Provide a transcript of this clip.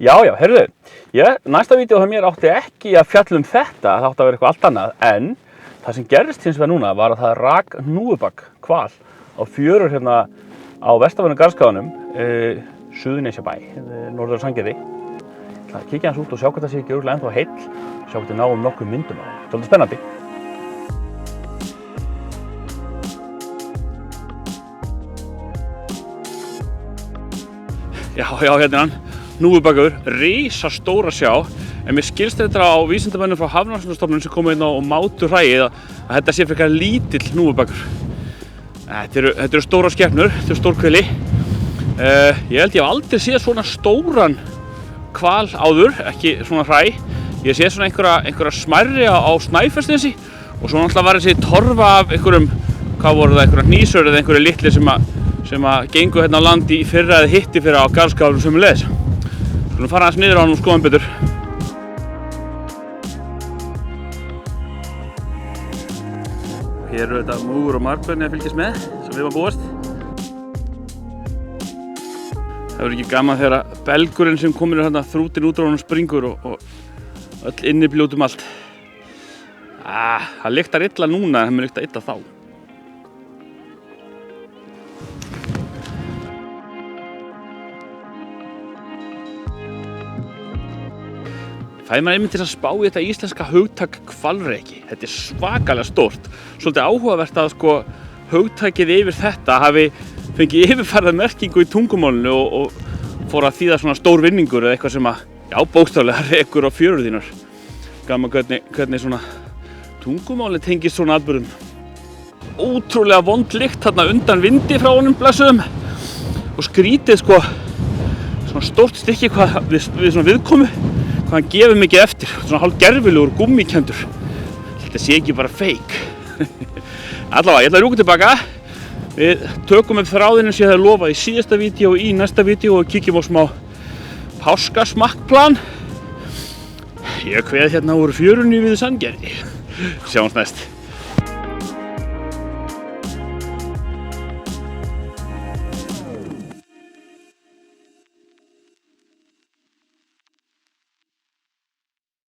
Já, heyrðu, næsta vídeo hjá mér átti ekki að fjalla þetta, það átti að vera eitthvað allt annað, en það sem gerðist hins vegar núna var að það rak hnúfubak hval á fjörur hérna á vestanverðum Garðskaganum, Suðurnesjabæ, norður Sandgerði. Ég ætla að kíkja hans út og sjá hvað það sé ekki örugglega ennþá heill, sjá hvað það náum nokkrum myndum á. Svolítið spennandi. Já, hérna hann. Hnúfubakur, risastóra sjá, en mér skilst þetta á vísindamönnum frá Hafrannsóknastofnun sem komu inn á og mátu hræið að þetta sé frekar lítill hnúfubakur. Þetta eru stóra skepnur, þetta eru stórhveli. Ég held ég hef aldrei séð svona stóran hval áður, ekki svona hræ. Ég séð svona einhverja smærri á Snæfellsnesi og svo náttúrulega var þessi torfa af einhverjum, hvað voru það, einhverja hnísur eða einhverju litli sem að gengu hérna á landi í fyrra eða hitti fyrra á Garðskaganum sömuleiðis. Við skulum fara aðeins niður á hann og skoða hann betur. Hér eru þetta múgur og margberni að fylgjast með, sem við varum búast. Það verður ekki gaman þegar belgurinn sem komir hérna þrútinn út á honum springur og öll innibljót allt. Það lyktar illa núna en það mun lykta illa þá. Það maður einmitt til að spá í þetta íslenska hugtak hvalreki. Þetta er svakalega stórt. Svolítið áhugavert að hugtakið yfir þetta hafi fengið yfirfærða merkingu í tungumálinu og fór að þýða svona stór vinningur eða eitthvað sem að, bókstaflega rekur á fjörur þínar. Gaman hvernig svona tungumálið tengist svona atburðum. Ótrúlega vond lykt þarna undan vindi frá honum blessuðum og skrítið svona stórt stykki hvað við svona viðkomu. Hvað hann gefur mikið eftir, svona hálf gerfilegur gúmmíkenndur. Þetta sé ekki bara fake. Allavega, ég ætla að rjúka tilbaka. Við tökum upp þráðinn sem ég hef lofað í síðasta vídeo og í næsta vídeo og kíkjum á smá páskasmakkplan. Ég kveð hérna úr fjörunni við Sandgerði. Sjáumst næst.